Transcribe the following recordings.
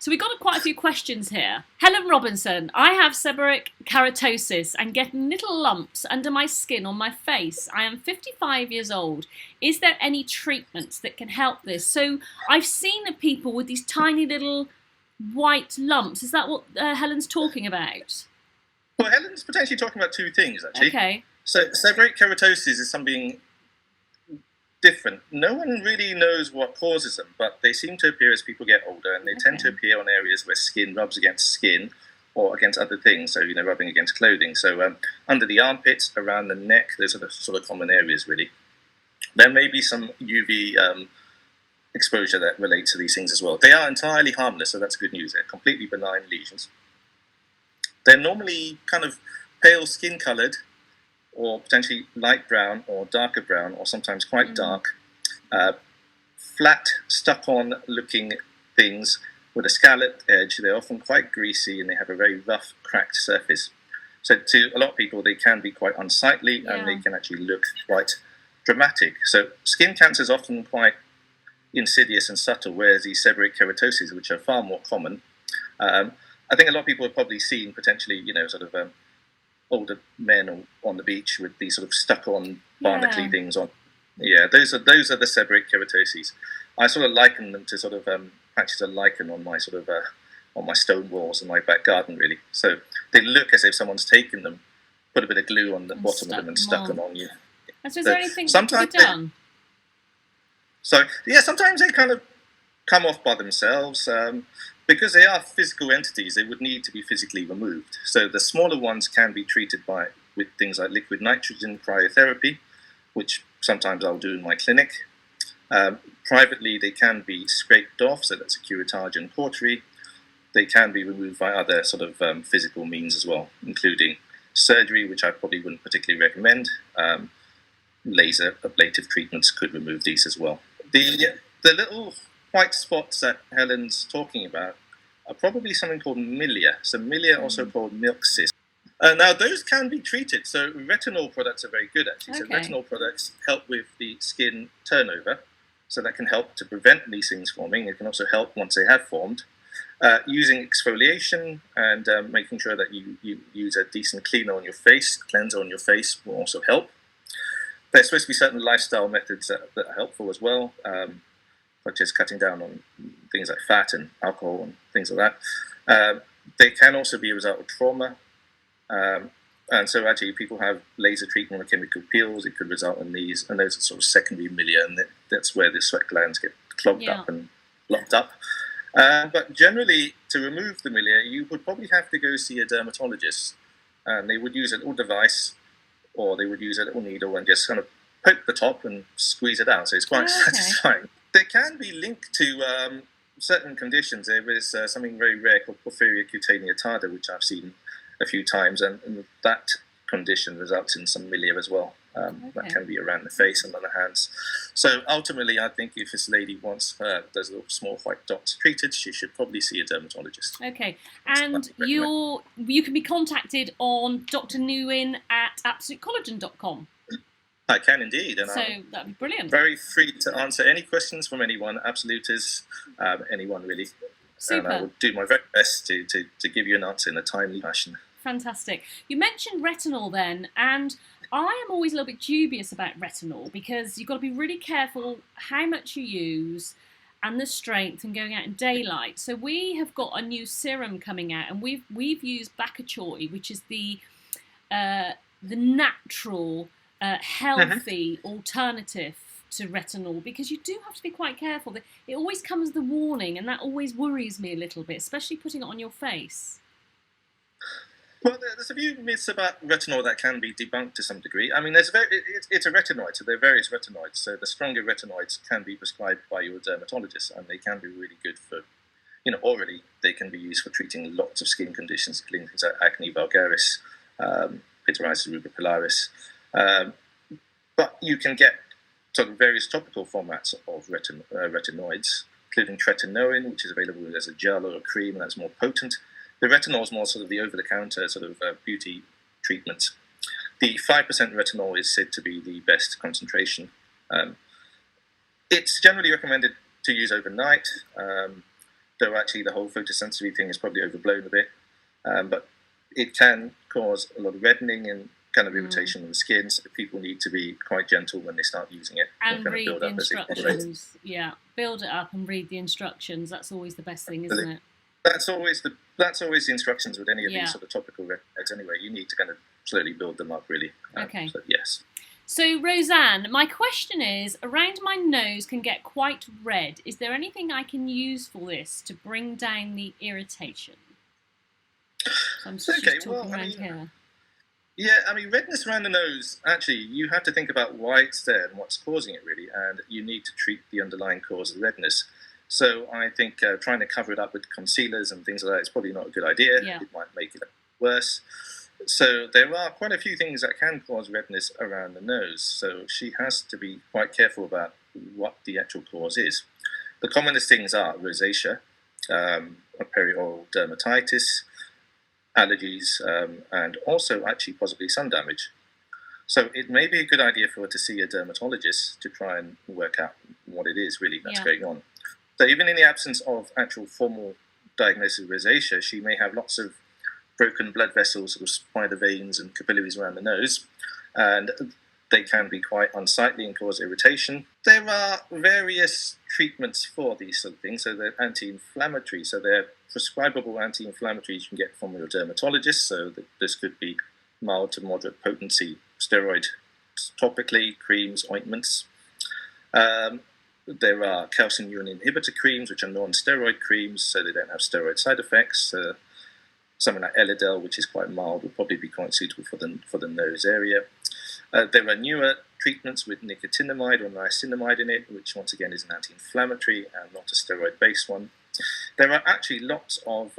So we've got quite a few questions here. Helen Robinson, I have seborrheic keratosis and get little lumps under my skin on my face. I am 55 years old. Is there any treatments that can help this? So I've seen people with these tiny little white lumps. Is that what Helen's talking about? Well, Helen's potentially talking about two things, actually. Okay. So seborrheic keratosis is something different. No one really knows what causes them, but they seem to appear as people get older, and they tend to appear on areas where skin rubs against skin or against other things, so, rubbing against clothing. So under the armpits, around the neck, those are the sort of common areas, really. There may be some UV exposure that relates to these things as well. They are entirely harmless, so that's good news. They're completely benign lesions. They're normally kind of pale skin-coloured, or potentially light brown or darker brown, or sometimes quite dark, flat, stuck-on looking things with a scalloped edge. They're often quite greasy, and they have a very rough, cracked surface. So to a lot of people, they can be quite unsightly, and they can actually look quite dramatic. So skin cancer is often quite insidious and subtle, whereas these seborrheic keratoses, which are far more common, I think a lot of people have probably seen potentially, older men on the beach with these sort of stuck-on barnacly things on. Yeah, those are the seborrheic keratoses. I sort of liken them to sort of patches of lichen on my sort of on my stone walls in my back garden, really. So they look as if someone's taken them, put a bit of glue on the bottom of them, and stuck them on you. And so is there anything that can be done? Sometimes they kind of come off by themselves. Because they are physical entities, they would need to be physically removed. So the smaller ones can be treated with things like liquid nitrogen cryotherapy, which sometimes I'll do in my clinic. Privately, they can be scraped off, so that's a curettage and cautery. They can be removed by other sort of physical means as well, including surgery, which I probably wouldn't particularly recommend. Laser ablative treatments could remove these as well. The little white spots that Helen's talking about are probably something called milia. So milia, also called milk cysts. Now, those can be treated. So retinol products are very good, actually. So retinol products help with the skin turnover. So that can help to prevent these things forming. It can also help once they have formed. Using exfoliation and making sure that you use a decent cleaner on your face, cleanser on your face, will also help. There's supposed to be certain lifestyle methods that are helpful as well, such as cutting down on things like fat and alcohol and things like that. They can also be a result of trauma. And so actually people have laser treatment with chemical peels. It could result in these, and those are sort of secondary milia, and that's where the sweat glands get clogged up and locked up. But generally, to remove the milia, you would probably have to go see a dermatologist. And they would use a little device, or they would use a little needle and just kind of poke the top and squeeze it out. So it's quite satisfying. They can be linked to certain conditions. There is something very rare called porphyria cutaneatada, which I've seen a few times, and that condition results in some milia as well. That can be around the face and on the hands. So ultimately, I think if this lady wants those little small white dots treated, she should probably see a dermatologist. Okay, and you can be contacted on Dr. Nguyen at absolutecollagen.com. I can indeed, and so that'd be brilliant. Very free to answer any questions from anyone, absoluters, anyone really. Super. And I will do my very best to give you an answer in a timely fashion. Fantastic. You mentioned retinol then, and I am always a little bit dubious about retinol because you've got to be really careful how much you use and the strength and going out in daylight. So we have got a new serum coming out, and we've used Bakachoi, which is the natural healthy alternative to retinol, because you do have to be quite careful. It always comes with a warning, and that always worries me a little bit, especially putting it on your face. Well, there's a few myths about retinol that can be debunked to some degree. I mean, it's a retinoid, so there are various retinoids. So the stronger retinoids can be prescribed by your dermatologist, and they can be really good for, orally. They can be used for treating lots of skin conditions, including things like acne vulgaris, pityriasis rubripilaris. But you can get sort of various topical formats of retinoids, including tretinoin, which is available as a gel or a cream, and that's more potent. The retinol is more sort of the over-the-counter sort of beauty treatment. The 5% retinol is said to be the best concentration. It's generally recommended to use overnight. though actually the whole photosensitivity thing is probably overblown a bit. But it can cause a lot of reddening and kind of irritation on the skin, so people need to be quite gentle when they start using it. And read the instructions. Yeah, build it up and read the instructions. That's always the best thing, isn't it? That's always the instructions with any of these sort of topical remedies. Anyway, you need to kind of slowly build them up, really. Okay. So, yes. So, Roseanne, my question is, around my nose can get quite red. Is there anything I can use for this to bring down the irritation? So I'm just talking around here. Yeah, I mean, redness around the nose, actually, you have to think about why it's there and what's causing it, really, and you need to treat the underlying cause of redness. So I think trying to cover it up with concealers and things like that is probably not a good idea. Yeah. It might make it worse. So there are quite a few things that can cause redness around the nose, so she has to be quite careful about what the actual cause is. The commonest things are rosacea, perioral dermatitis, allergies, and also actually possibly sun damage. So it may be a good idea for her to see a dermatologist to try and work out what it is really that's going on. So even in the absence of actual formal diagnosis of rosacea, she may have lots of broken blood vessels, sort of spider veins and capillaries around the nose, and they can be quite unsightly and cause irritation. There are various treatments for these sort of things. So they're anti-inflammatory, so they're prescribable anti-inflammatories you can get from your dermatologist. So this could be mild to moderate potency steroid topically, creams, ointments. There are calcium urine inhibitor creams, which are non-steroid creams, so they don't have steroid side effects. Something like Elidel, which is quite mild, will probably be quite suitable for the nose area. There are newer treatments with nicotinamide or niacinamide in it, which once again is an anti-inflammatory and not a steroid-based one. There are actually lots of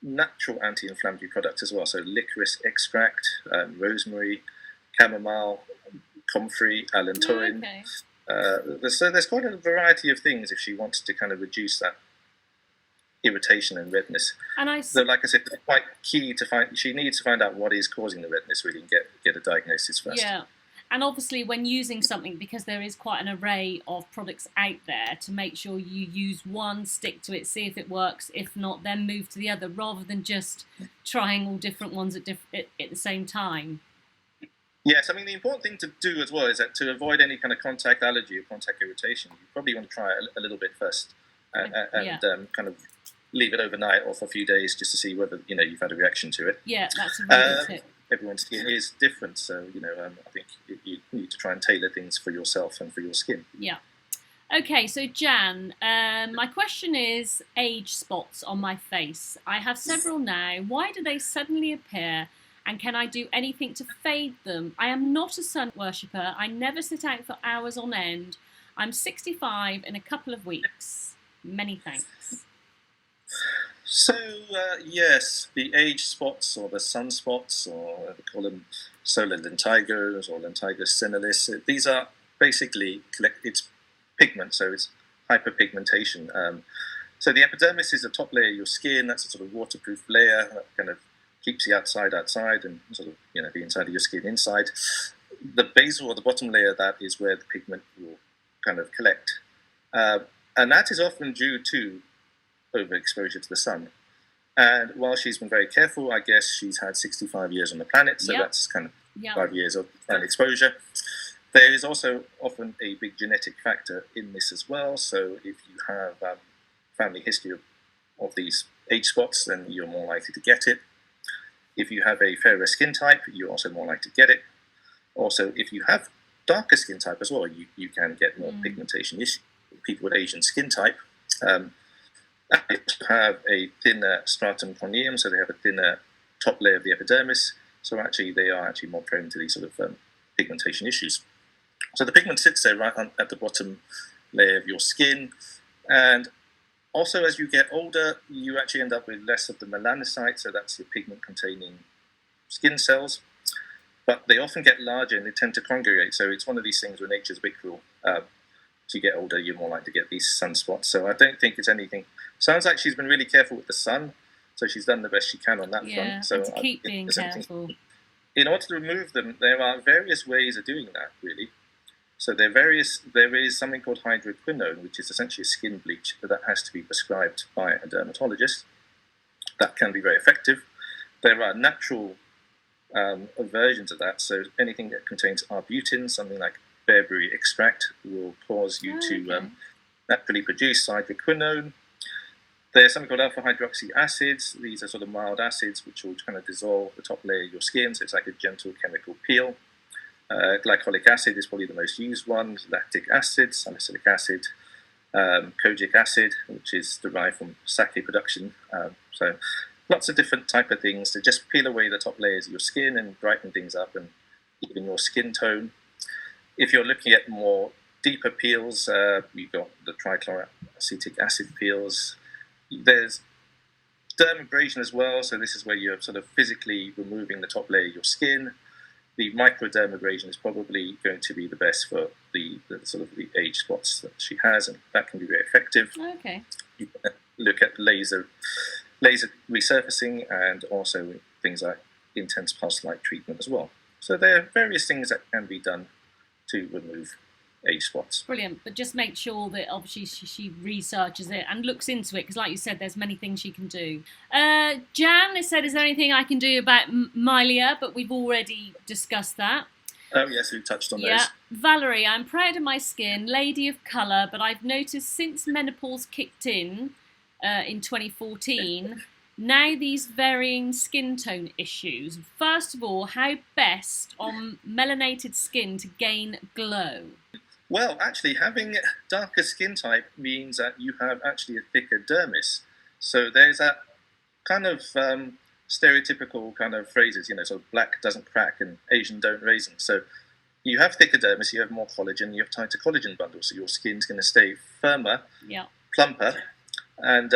natural anti-inflammatory products as well, so licorice extract, rosemary, chamomile, comfrey, allantoin. So there's quite a variety of things if she wants to kind of reduce that irritation and redness. So like I said, it's quite key to find. She needs to find out what is causing the redness really and get a diagnosis first. Yeah. And obviously when using something, because there is quite an array of products out there, to make sure you use one, stick to it, see if it works. If not, then move to the other, rather than just trying all different ones at the same time. Yes, I mean, the important thing to do as well is that to avoid any kind of contact allergy or contact irritation, you probably want to try it a little bit first and kind of leave it overnight or for a few days just to see whether, you've had a reaction to it. Yeah, that's a really good tip. Everyone's skin is different, so, I think you need to try and tailor things for yourself and for your skin. Yeah. Okay, so Jan, my question is age spots on my face. I have several now. Why do they suddenly appear? And can I do anything to fade them? I am not a sun worshipper. I never sit out for hours on end. I'm 65 in a couple of weeks. Many thanks. So, yes, the age spots or the sunspots, or they call them solar lentigos or lentigo senilis, these are basically, it's pigment, so it's hyperpigmentation. So the epidermis is the top layer of your skin. That's a sort of waterproof layer that kind of keeps the outside and sort of, the inside of your skin inside. The basal or the bottom layer, that is where the pigment will kind of collect. And that is often due to overexposure to the sun. And while she's been very careful, I guess she's had 65 years on the planet, so that's kind of 5 years of exposure. There is also often a big genetic factor in this as well. So if you have family history of these age spots, then you're more likely to get it. If you have a fairer skin type, you're also more likely to get it. Also, if you have darker skin type as well, you can get more pigmentation issues. People with Asian skin type have a thinner stratum corneum, so they have a thinner top layer of the epidermis. So actually, they are actually more prone to these sort of pigmentation issues. So the pigment sits there right at the bottom layer of your skin. And also, as you get older, you actually end up with less of the melanocytes, so that's your pigment-containing skin cells. But they often get larger and they tend to congregate. So it's one of these things where nature's a bit cruel. As you get older, you're more likely to get these sunspots. So I don't think it's anything. Sounds like she's been really careful with the sun, so she's done the best she can on that front. So and to keep being careful. In order to remove them, there are various ways of doing that, really. So there is something called hydroquinone, which is essentially a skin bleach, but that has to be prescribed by a dermatologist. That can be very effective. There are natural versions of that. So anything that contains arbutin, something like bearberry extract, will cause you to naturally produce hydroquinone. There's something called alpha hydroxy acids. These are sort of mild acids which will kind of dissolve the top layer of your skin, so it's like a gentle chemical peel. Glycolic acid is probably the most used one. Lactic acid, salicylic acid, kojic acid, which is derived from sake production. So lots of different type of things to just peel away the top layers of your skin and brighten things up and even your skin tone. If you're looking at more deeper peels, you've got the trichloroacetic acid peels. There's dermabrasion as well, so this is where you're sort of physically removing the top layer of your skin. The microdermabrasion is probably going to be the best for the sort of the age spots that she has, and that can be very effective. Okay. You can look at laser resurfacing and also things like intense pulse light treatment as well. So there are various things that can be done to remove age spots. Brilliant, but just make sure that obviously she researches it and looks into it, because like you said, there's many things she can do. Jan has said, is there anything I can do about milia? But we've already discussed that. Oh yes, we've touched on those. Valerie, I'm proud of my skin, lady of colour, but I've noticed since menopause kicked in 2014, now these varying skin tone issues. First of all, how best on melanated skin to gain glow? Well, actually, having darker skin type means that you have actually a thicker dermis. So there's that kind of stereotypical kind of phrases, sort of black doesn't crack and Asian don't raisin. So you have thicker dermis, you have more collagen, you have tighter collagen bundles, so your skin's going to stay firmer, plumper, and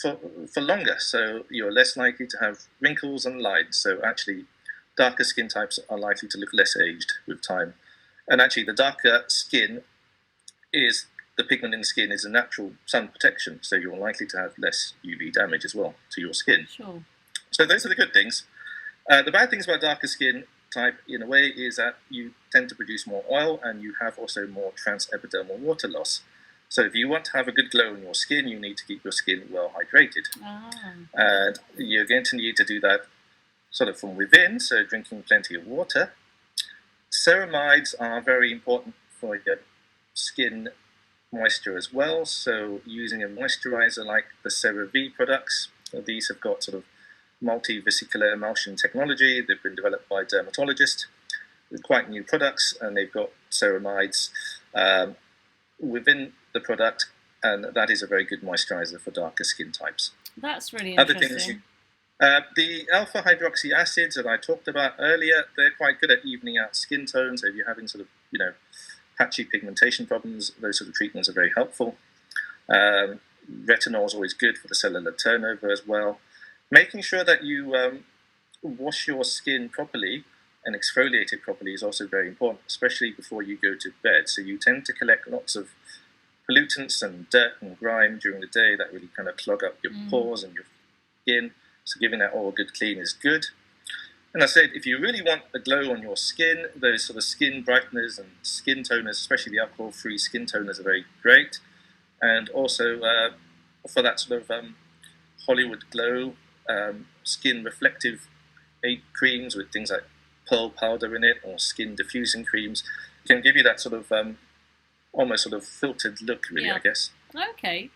for longer. So you're less likely to have wrinkles and lines. So actually, darker skin types are likely to look less aged with time. And actually, the darker skin is, the pigment in the skin is a natural sun protection, so you're likely to have less UV damage as well to your skin. Sure. So those are the good things. The bad things about darker skin type, in a way, is that you tend to produce more oil and you have also more transepidermal water loss. So if you want to have a good glow in your skin, you need to keep your skin well hydrated. And you're going to need to do that sort of from within, so drinking plenty of water. Ceramides are very important for your skin moisture as well, so using a moisturizer like the CeraVe products. So these have got sort of multi-vesicular emulsion technology. They've been developed by Dermatologist. They're quite new products, and they've got ceramides within the product, and that is a very good moisturizer for darker skin types. That's really Other interesting. things the alpha hydroxy acids that I talked about earlier, they're quite good at evening out skin tone. So if you're having sort of, patchy pigmentation problems, those sort of treatments are very helpful. Retinol is always good for the cellular turnover as well. Making sure that you wash your skin properly and exfoliate it properly is also very important, especially before you go to bed. So you tend to collect lots of pollutants and dirt and grime during the day that really kind of clog up your pores and your skin. So giving that all a good clean is good. And I said, if you really want a glow on your skin, those sort of skin brighteners and skin toners, especially the alcohol-free skin toners, are very great. And also for that sort of Hollywood glow, skin reflective creams with things like pearl powder in it, or skin diffusing creams, can give you that sort of almost sort of filtered look, really, I guess. Okay.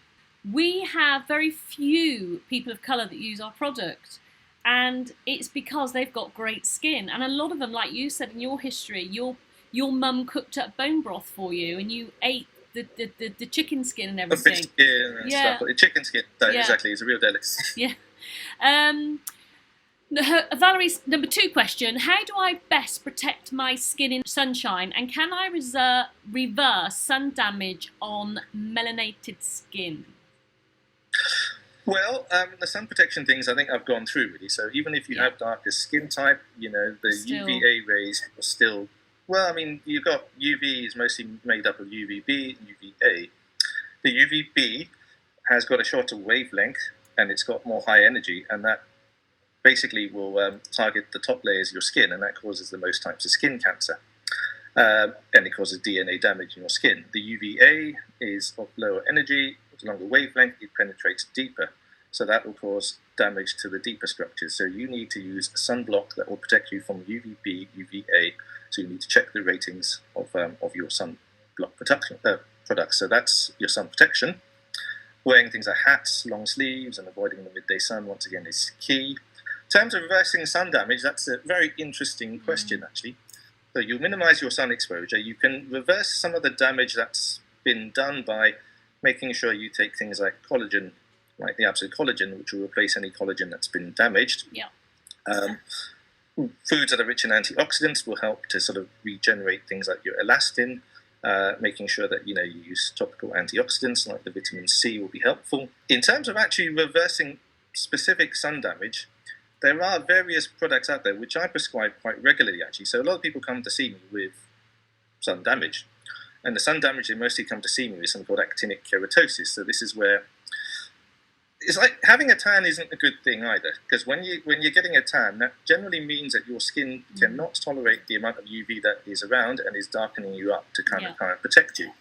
We have very few people of colour that use our product, and it's because they've got great skin. And a lot of them, like you said in your history, your mum cooked up bone broth for you, and you ate the chicken skin and everything. The fish skin and stuff. The chicken skin, exactly, is a real delicacy. Valerie's number 2 question: how do I best protect my skin in sunshine, and can I reverse sun damage on melanated skin? Well, the sun protection things I think I've gone through, really. So even if you have darker skin type, the UVA rays are still... Well, I mean, you've got UV is mostly made up of UVB and UVA. The UVB has got a shorter wavelength, and it's got more high energy, and that basically will target the top layers of your skin, and that causes the most types of skin cancer. and it causes DNA damage in your skin. The UVA is of lower energy, with longer wavelength, it penetrates deeper. So that will cause damage to the deeper structures. So you need to use a sunblock that will protect you from UVB, UVA. So you need to check the ratings of your sunblock products. So that's your sun protection. Wearing things like hats, long sleeves, and avoiding the midday sun, once again, is key. In terms of reversing sun damage, that's a very interesting question, actually. So you minimize your sun exposure. You can reverse some of the damage that's been done by making sure you take things like collagen, like the Absolute Collagen, which will replace any collagen that's been damaged. Yeah. Foods that are rich in antioxidants will help to sort of regenerate things like your elastin. Making sure that you use topical antioxidants like the vitamin C will be helpful. In terms of actually reversing specific sun damage, there are various products out there which I prescribe quite regularly, actually. So a lot of people come to see me with sun damage. And the sun damage they mostly come to see me with something called actinic keratosis. So this is where it's like having a tan isn't a good thing either, because when you're getting a tan, that generally means that your skin cannot tolerate the amount of UV that is around and is darkening you up to kind of protect you.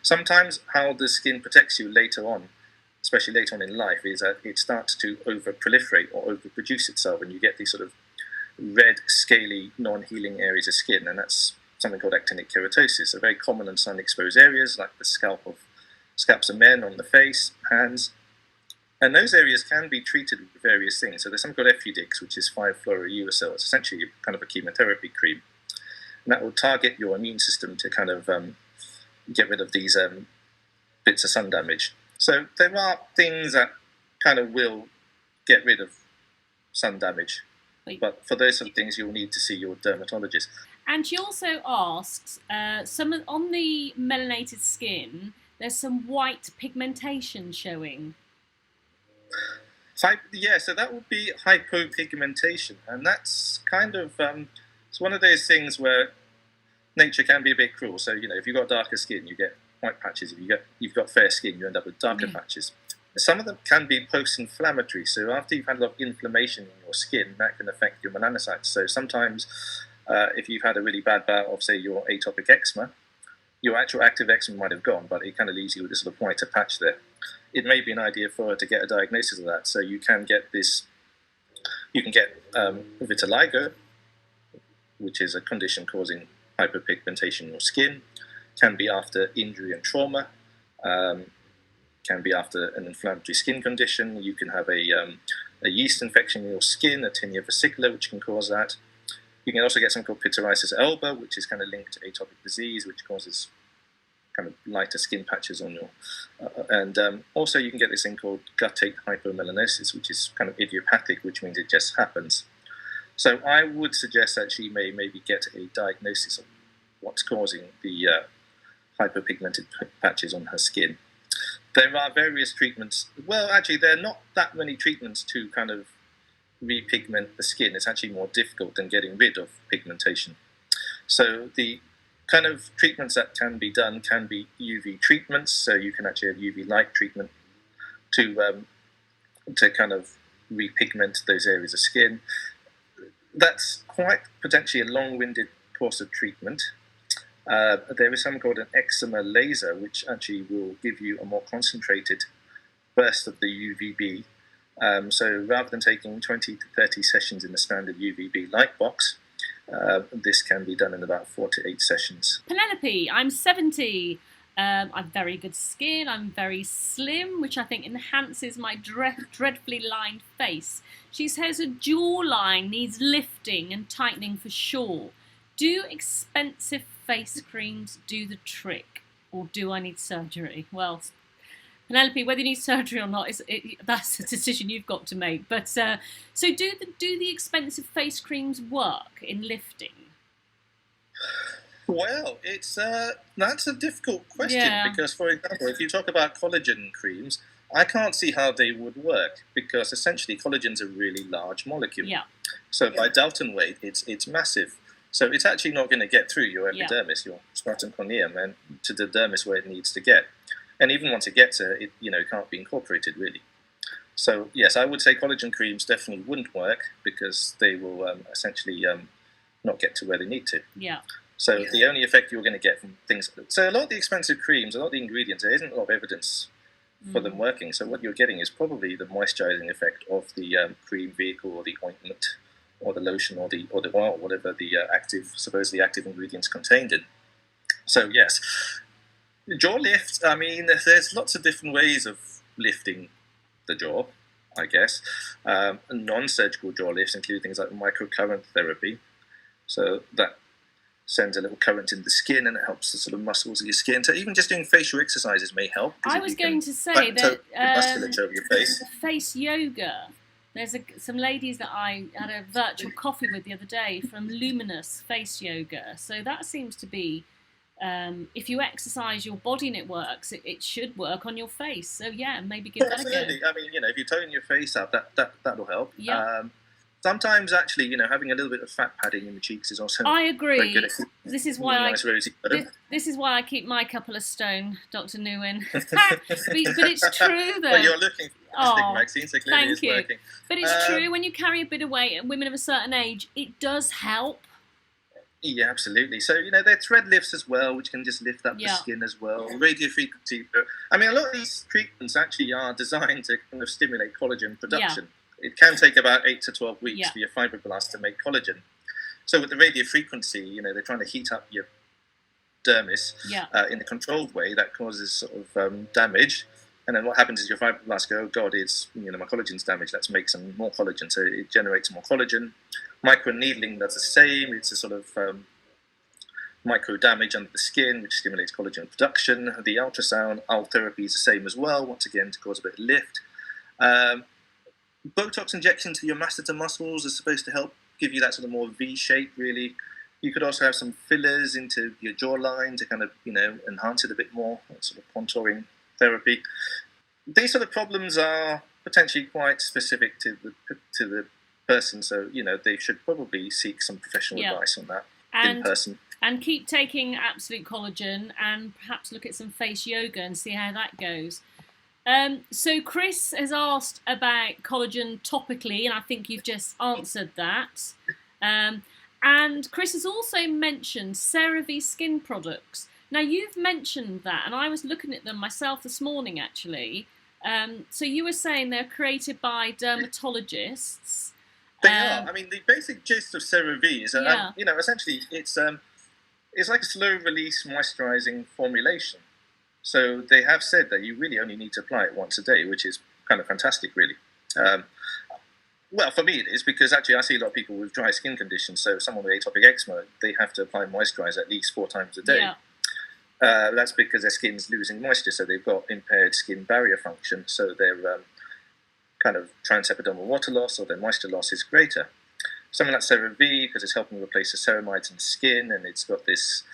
Sometimes how the skin protects you later on, especially later on in life, is that it starts to over-proliferate or overproduce itself, and you get these sort of red, scaly, non-healing areas of skin, and that's something called actinic keratosis. So very common in sun-exposed areas like the scalps of men, on the face, hands. And those areas can be treated with various things. So there's something called Effudix, which is 5-fluorouracil. It's essentially kind of a chemotherapy cream. And that will target your immune system to kind of get rid of these bits of sun damage. So there are things that kind of will get rid of sun damage. But for those sort of things, you'll need to see your dermatologist. And she also asks, on the melanated skin, there's some white pigmentation showing. Yeah, so that would be hypopigmentation, and that's kind of it's one of those things where nature can be a bit cruel. So if you've got darker skin, you get white patches. If you've got fair skin, you end up with darker patches. Some of them can be post-inflammatory. So after you've had a lot of inflammation in your skin, that can affect your melanocytes. So sometimes, if you've had a really bad bout of, say, your atopic eczema, your actual active eczema might have gone, but it kind of leaves you with this sort of whiter patch there. It may be an idea for her to get a diagnosis of that. So you can get vitiligo, which is a condition causing hyperpigmentation in your skin. Can be after injury and trauma. Can be after an inflammatory skin condition. You can have a yeast infection in your skin, a tinea vesicular, which can cause that. You can also get something called pityriasis alba, which is kind of linked to atopic disease, which causes kind of lighter skin patches on your... also you can get this thing called guttate hypomelanosis, which is kind of idiopathic, which means it just happens. So I would suggest that she may maybe get a diagnosis of what's causing the hyperpigmented patches on her skin. There are various treatments. Well, actually, there are not that many treatments to kind of repigment the skin. It's actually more difficult than getting rid of pigmentation. So the kind of treatments that can be done can be UV treatments. So you can actually have UV light treatment to kind of repigment those areas of skin. That's quite potentially a long-winded course of treatment. There is something called an eczema laser, which actually will give you a more concentrated burst of the UVB. So rather than taking 20 to 30 sessions in the standard UVB light box, this can be done in about 4 to 8 sessions. Penelope, I'm 70. I've very good skin. I'm very slim, which I think enhances my dreadfully lined face. She says her jawline needs lifting and tightening for sure. Do expensive face creams do the trick, or do I need surgery? Well, Penelope, whether you need surgery or not, that's a decision you've got to make. But so do the expensive face creams work in lifting? Well, that's a difficult question because, for example, if you talk about collagen creams, I can't see how they would work because essentially collagen's a really large molecule. Yeah. So by Dalton weight, it's massive. So it's actually not going to get through your epidermis, your stratum corneum, and to the dermis where it needs to get. And even once it gets there, it can't be incorporated really. So yes, I would say collagen creams definitely wouldn't work because they will essentially not get to where they need to. Yeah. So the only effect you're going to get from things... So a lot of the expensive creams, a lot of the ingredients, there isn't a lot of evidence for them working. So what you're getting is probably the moisturising effect of the cream vehicle or the ointment or the lotion or the oil, whatever the supposedly active ingredients contained in. So yes, jaw lift, I mean, there's lots of different ways of lifting the jaw, I guess. Non-surgical jaw lifts include things like microcurrent therapy. So that sends a little current in the skin and it helps the sort of muscles of your skin. So even just doing facial exercises may help. I was going to say that musculature of your face. Face yoga. There's some ladies that I had a virtual coffee with the other day from Luminous Face Yoga. So that seems to be, if you exercise your body and it works, it should work on your face. So yeah, maybe give that a go. Absolutely. I mean, if you tone your face up, that'll help. Yeah. Sometimes, actually, having a little bit of fat padding in the cheeks is also. I agree. Very good. This is why this is why I keep my couple of stone, Dr. Nguyen. but it's true, though. Well, you're looking fantastic, Maxine, so clearly it's working. But it's true, when you carry a bit of weight, and women of a certain age, it does help. Yeah, absolutely. So, there are thread lifts as well, which can just lift up the skin as well. Radio frequency. I mean, a lot of these treatments actually are designed to kind of stimulate collagen production. Yeah. It can take about 8 to 12 weeks for your fibroblasts to make collagen. So with the radio frequency, they're trying to heat up your dermis in a controlled way that causes sort of damage. And then what happens is your fibroblasts go, oh God, my collagen's damaged. Let's make some more collagen. So it generates more collagen. Microneedling does the same. It's a sort of micro damage under the skin, which stimulates collagen production. The ultrasound, therapy is the same as well, once again, to cause a bit of lift. Botox injection to your masseter muscles is supposed to help give you that sort of more V shape, really. You could also have some fillers into your jawline to kind of, enhance it a bit more, sort of contouring therapy. These sort of problems are potentially quite specific to the person, so, they should probably seek some professional advice on that in person. And keep taking Absolute Collagen and perhaps look at some face yoga and see how that goes. So Chris has asked about collagen topically, and I think you've just answered that. And Chris has also mentioned CeraVe skin products. Now, you've mentioned that, and I was looking at them myself this morning, actually. So you were saying they're created by dermatologists. They are. I mean, the basic gist of CeraVe is, essentially it's like a slow-release moisturising formulation. So they have said that you really only need to apply it once a day, which is kind of fantastic, really. Well, for me it is, because actually I see a lot of people with dry skin conditions. So someone with atopic eczema, they have to apply moisturiser at least 4 times a day. Yeah. That's because their skin's losing moisture, so they've got impaired skin barrier function. So their kind of transepidermal water loss or their moisture loss is greater. Something like CeraVe, because it's helping replace the ceramides in the skin, and it's got this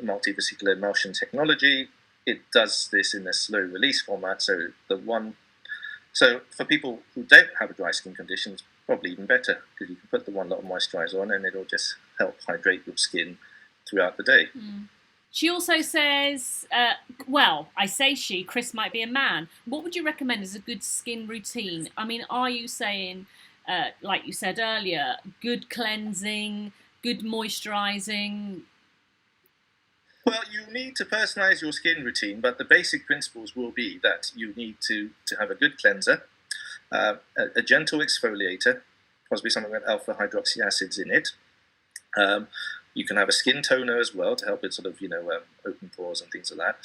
multivesicular emulsion technology. It does this in a slow release format, so for people who don't have a dry skin condition, it's probably even better, because you can put the one lot of moisturiser on and it'll just help hydrate your skin throughout the day. She also says, I say she, Chris might be a man. What would you recommend as a good skin routine? I mean, are you saying, like you said earlier, good cleansing, good moisturising? Well, you need to personalise your skin routine, but the basic principles will be that you need to have a good cleanser, a gentle exfoliator, possibly something with alpha hydroxy acids in it. You can have a skin toner as well to help it sort of, open pores and things like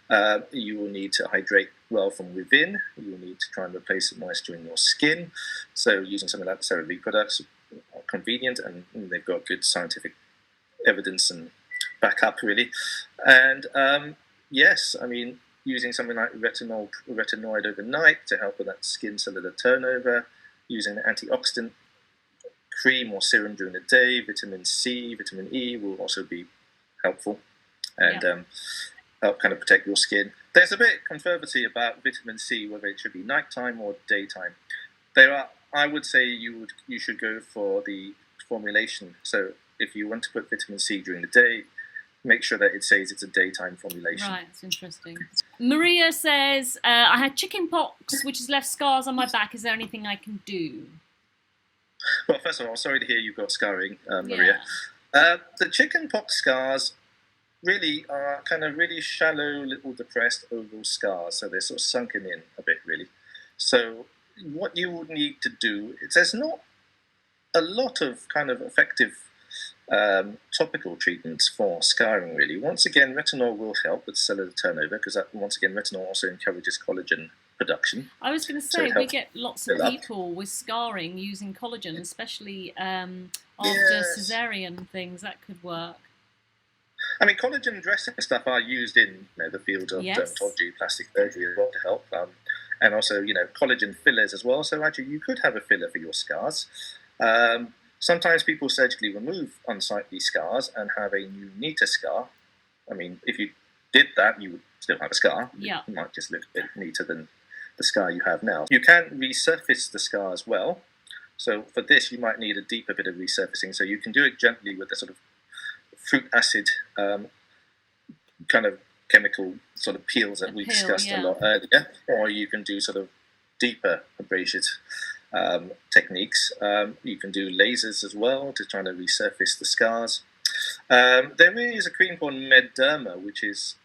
that. You will need to hydrate well from within. You will need to try and replace the moisture in your skin. So using something like the CeraVe products are convenient, and they've got good scientific evidence and back up, really. And yes, I mean, using something like retinoid overnight to help with that skin cellular turnover, using an antioxidant cream or serum during the day, vitamin C, vitamin E will also be helpful and help kind of protect your skin. There's a bit of controversy about vitamin C, whether it should be nighttime or daytime. I would say you should go for the formulation. So if you want to put vitamin C during the day, make sure that it says it's a daytime formulation. Right, that's interesting. Maria says, I had chicken pox, which has left scars on my back. Is there anything I can do? Well, first of all, sorry to hear you've got scarring, Maria. The chickenpox scars really are kind of really shallow, little depressed oval scars, so they're sort of sunken in a bit, really. So what you would need to do is there's not a lot of kind of effective topical treatments for scarring, really. Once again, retinol will help with cellular turnover because once again, retinol also encourages collagen production. I was going to say, we get lots of people with scarring using collagen, especially after cesarean things. That could work. I mean, collagen dressing stuff are used in the field of dermatology, plastic surgery as well to help, and also collagen fillers as well. So actually, you could have a filler for your scars. Sometimes people surgically remove unsightly scars and have a new neater scar. I mean, if you did that, you would still have a scar. Yeah. It might just look a bit neater than the scar you have now. You can resurface the scar as well. So for this, you might need a deeper bit of resurfacing. So you can do it gently with the sort of fruit acid kind of chemical sort of peels that we discussed a lot earlier, or you can do sort of deeper abrasive techniques. You can do lasers as well to try to resurface the scars. There is a cream called Mederma, which is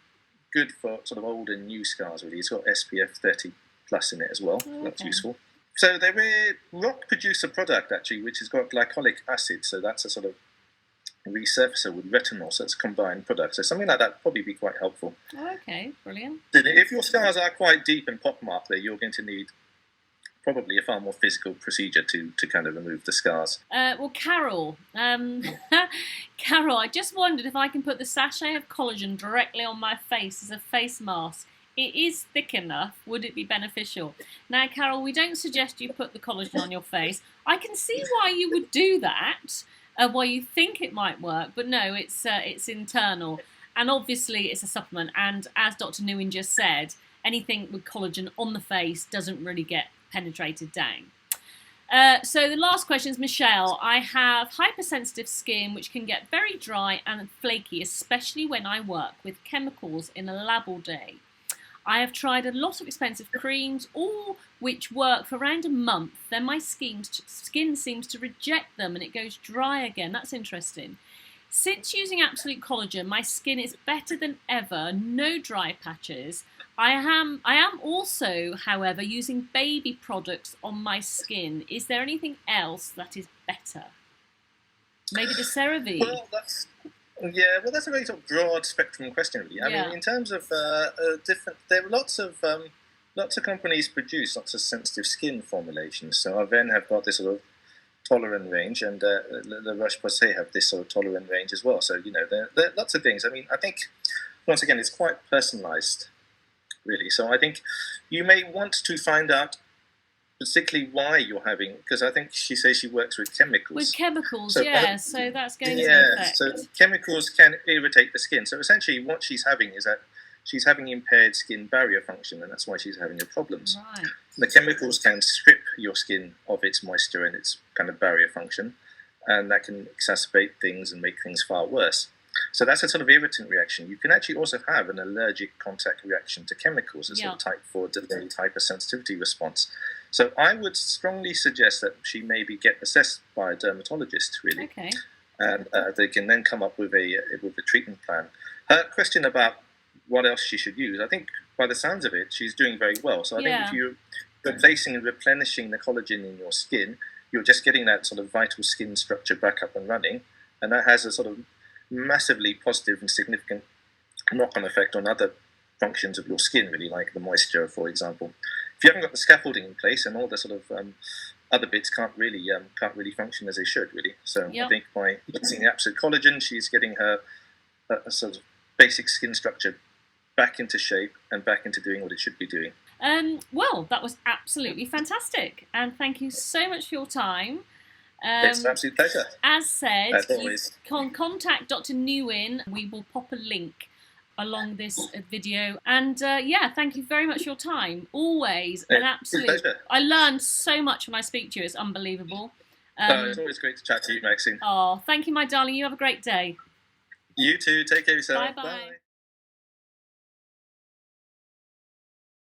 good for sort of old and new scars, really. It's got SPF 30 plus in it as well. That's useful. So there is Rock produce a product actually which has got glycolic acid, so that's a sort of resurfacer with retinol, so it's a combined product. So something like that would probably be quite helpful. Okay, brilliant. If your scars are quite deep and pockmarked, you're going to need probably a far more physical procedure to kind of remove the scars. Well, Carol, Carol, I just wondered if I can put the sachet of collagen directly on my face as a face mask. It is thick enough. Would it be beneficial? Now, Carol, we don't suggest you put the collagen on your face. I can see why you would do that, why you think it might work, but no, it's internal. And obviously it's a supplement. And as Dr. Nguyen just said, anything with collagen on the face doesn't really get penetrated down. So the last question is Michelle. I have hypersensitive skin which can get very dry and flaky, especially when I work with chemicals in a lab all day. I have tried a lot of expensive creams, all which work for around a month. Then my skin seems to reject them and it goes dry again. That's interesting. Since using Absolute Collagen, my skin is better than ever. No dry patches. I am also, however, using baby products on my skin. Is there anything else that is better? Maybe the CeraVe? Well, that's a very sort of broad spectrum question, really. I mean, in terms of there are lots of companies produce lots of sensitive skin formulations. So Aven have got this sort of tolerant range, and the Roche-Posay have this sort of tolerant range as well. So there are lots of things. I mean, I think once again it's quite personalised, really. So I think you may want to find out particularly why you're having, because I think she says she works with chemicals. With chemicals, so that's going to affect. So chemicals can irritate the skin. So essentially what she's having is that she's having impaired skin barrier function, and that's why she's having the problems. Right. The chemicals can strip your skin of its moisture and its kind of barrier function, and that can exacerbate things and make things far worse. So that's a sort of irritant reaction. You can actually also have an allergic contact reaction to chemicals as a type 4 delayed hypersensitivity response. So I would strongly suggest that she maybe get assessed by a dermatologist, really. Okay. And they can then come up with a treatment plan. Her question about what else she should use, I think by the sounds of it, she's doing very well. So I think if you're replacing and replenishing the collagen in your skin, you're just getting that sort of vital skin structure back up and running. And that has a sort of massively positive and significant knock-on effect on other functions of your skin, really, like the moisture, for example. If you haven't got the scaffolding in place, and all the sort of other bits can't really function as they should, really. So I think by using the Absolute Collagen, she's getting her a sort of basic skin structure back into shape and back into doing what it should be doing. Well, that was absolutely fantastic, and thank you so much for your time. It's an absolute pleasure. As said, you can contact Dr. Nguyen. We will pop a link along this video. And thank you very much for your time. Always an absolute pleasure. I learned so much when I speak to you. It's unbelievable. It's always great to chat to you, Maxine. Oh, thank you, my darling. You have a great day. You too. Take care of yourself. Bye-bye. Bye.